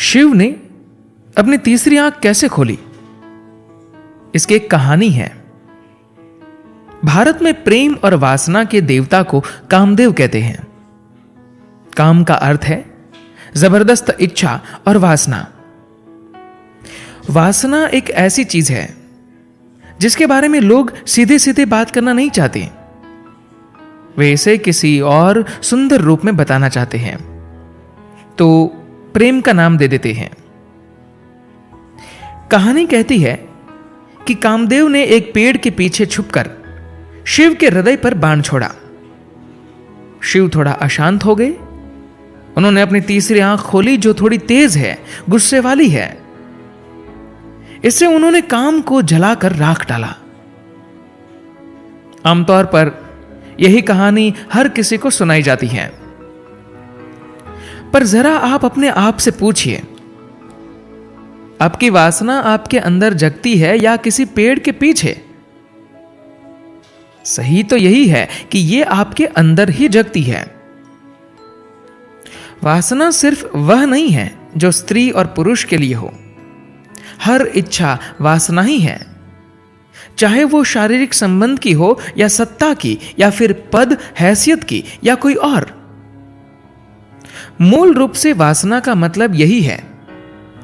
शिव ने अपनी तीसरी आंख कैसे खोली, इसकी एक कहानी है। भारत में प्रेम और वासना के देवता को कामदेव कहते हैं। काम का अर्थ है जबरदस्त इच्छा और वासना। वासना एक ऐसी चीज है जिसके बारे में लोग सीधे सीधे बात करना नहीं चाहते। वे इसे किसी और सुंदर रूप में बताना चाहते हैं, तो प्रेम का नाम दे देते हैं। कहानी कहती है कि कामदेव ने एक पेड़ के पीछे छुपकर शिव के हृदय पर बाण छोड़ा। शिव थोड़ा अशांत हो गए। उन्होंने अपनी तीसरी आंख खोली जो थोड़ी तेज है, गुस्से वाली है। इससे उन्होंने काम को जलाकर राख डाला। आमतौर पर यही कहानी हर किसी को सुनाई जाती है, पर जरा आप अपने आप से पूछिए, आपकी वासना आपके अंदर जगती है या किसी पेड़ के पीछे? सही तो यही है कि यह आपके अंदर ही जगती है। वासना सिर्फ वह नहीं है जो स्त्री और पुरुष के लिए हो। हर इच्छा वासना ही है, चाहे वो शारीरिक संबंध की हो या सत्ता की या फिर पद हैसियत की या कोई और। मूल रूप से वासना का मतलब यही है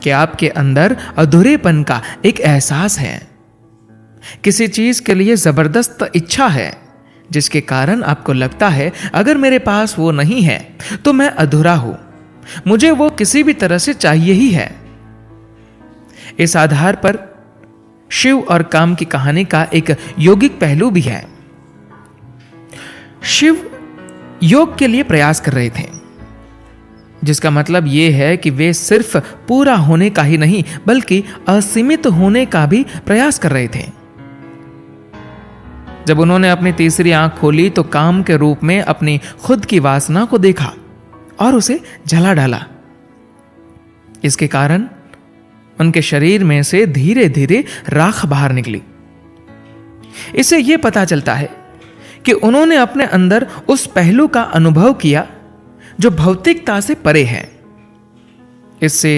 कि आपके अंदर अधूरेपन का एक एहसास है। किसी चीज के लिए जबरदस्त इच्छा है जिसके कारण आपको लगता है अगर मेरे पास वो नहीं है तो मैं अधूरा हूं, मुझे वो किसी भी तरह से चाहिए ही है। इस आधार पर शिव और काम की कहानी का एक योगिक पहलू भी है। शिव योग के लिए प्रयास कर रहे थे, जिसका मतलब यह है कि वे सिर्फ पूरा होने का ही नहीं बल्कि असीमित होने का भी प्रयास कर रहे थे। जब उन्होंने अपनी तीसरी आंख खोली तो काम के रूप में अपनी खुद की वासना को देखा और उसे जला डाला। इसके कारण उनके शरीर में से धीरे धीरे राख बाहर निकली। इससे यह पता चलता है कि उन्होंने अपने अंदर उस पहलू का अनुभव किया जो भौतिकता से परे है। इससे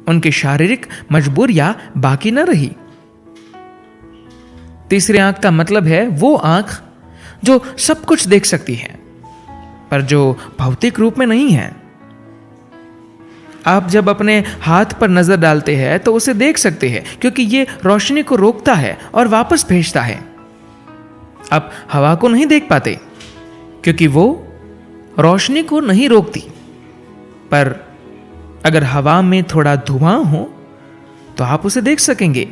उनकी शारीरिक मजबूरियां बाकी न रही। तीसरी आंख का मतलब है वो आंख जो सब कुछ देख सकती है, पर जो भौतिक रूप में नहीं है। आप जब अपने हाथ पर नजर डालते हैं तो उसे देख सकते हैं, क्योंकि ये रोशनी को रोकता है और वापस भेजता है। आप हवा को नहीं देख पाते क्योंकि वो रोशनी को नहीं रोकती, पर अगर हवा में थोड़ा धुआं हो तो आप उसे देख सकेंगे,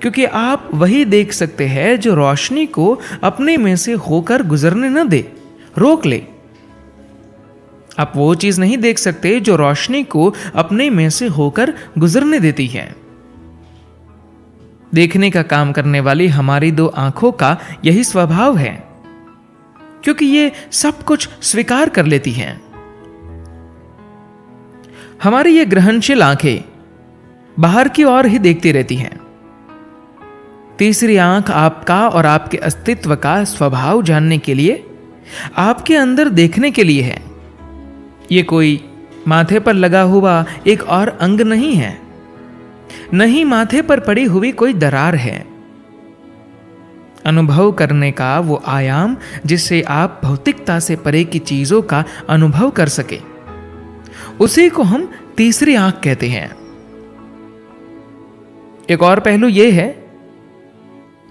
क्योंकि आप वही देख सकते हैं जो रोशनी को अपने में से होकर गुजरने न दे, रोक ले। आप वो चीज नहीं देख सकते जो रोशनी को अपने में से होकर गुजरने देती है। देखने का काम करने वाली हमारी दो आंखों का यही स्वभाव है, क्योंकि ये सब कुछ स्वीकार कर लेती हैं। हमारी ये ग्रहणशील आंखें बाहर की ओर ही देखती रहती हैं। तीसरी आंख आपका और आपके अस्तित्व का स्वभाव जानने के लिए, आपके अंदर देखने के लिए है। ये कोई माथे पर लगा हुआ एक और अंग नहीं है, नहीं माथे पर पड़ी हुई कोई दरार है। अनुभव करने का वो आयाम जिससे आप भौतिकता से परे की चीजों का अनुभव कर सके, उसी को हम तीसरी आंख कहते हैं। एक और पहलू यह है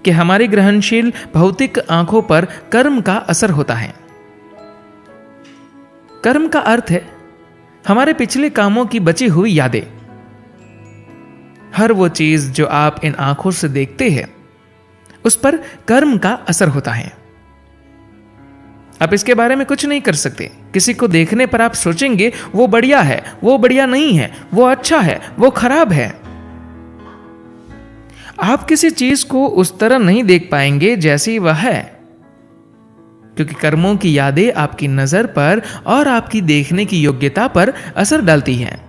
कि हमारी ग्रहणशील भौतिक आंखों पर कर्म का असर होता है। कर्म का अर्थ है हमारे पिछले कामों की बची हुई यादें। हर वो चीज जो आप इन आंखों से देखते हैं उस पर कर्म का असर होता है। आप इसके बारे में कुछ नहीं कर सकते। किसी को देखने पर आप सोचेंगे वो बढ़िया है, वो बढ़िया नहीं है, वो अच्छा है, वो खराब है। आप किसी चीज को उस तरह नहीं देख पाएंगे जैसी वह है, क्योंकि कर्मों की यादें आपकी नजर पर और आपकी देखने की योग्यता पर असर डालती हैं।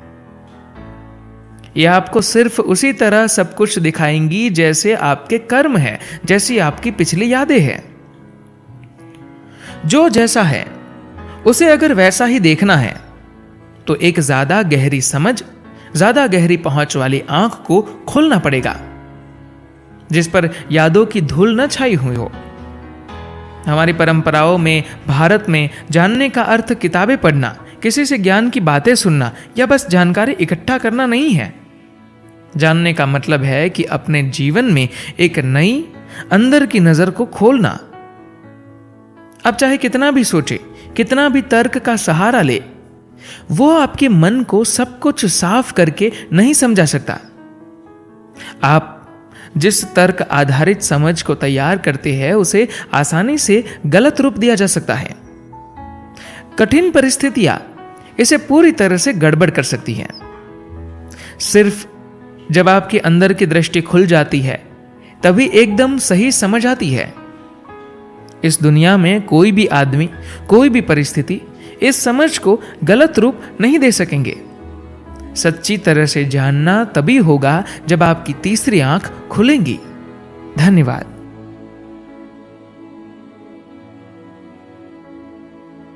यह आपको सिर्फ उसी तरह सब कुछ दिखाएंगी जैसे आपके कर्म है, जैसी आपकी पिछली यादें हैं। जो जैसा है उसे अगर वैसा ही देखना है तो एक ज्यादा गहरी समझ, ज्यादा गहरी पहुंच वाली आंख को खोलना पड़ेगा, जिस पर यादों की धूल न छाई हुई हो। हमारी परंपराओं में, भारत में जानने का अर्थ किताबें पढ़ना, किसी से ज्ञान की बातें सुनना या बस जानकारी इकट्ठा करना नहीं है। जानने का मतलब है कि अपने जीवन में एक नई अंदर की नजर को खोलना। अब चाहे कितना भी सोचे, कितना भी तर्क का सहारा ले, वो आपके मन को सब कुछ साफ करके नहीं समझा सकता। आप जिस तर्क आधारित समझ को तैयार करते हैं उसे आसानी से गलत रूप दिया जा सकता है। कठिन परिस्थितियां इसे पूरी तरह से गड़बड़ कर सकती हैं। सिर्फ जब आपके अंदर की दृष्टि खुल जाती है तभी एकदम सही समझ आती है। इस दुनिया में कोई भी आदमी, कोई भी परिस्थिति इस समझ को गलत रूप नहीं दे सकेंगे। सच्ची तरह से जानना तभी होगा जब आपकी तीसरी आंख खुलेंगी। धन्यवाद।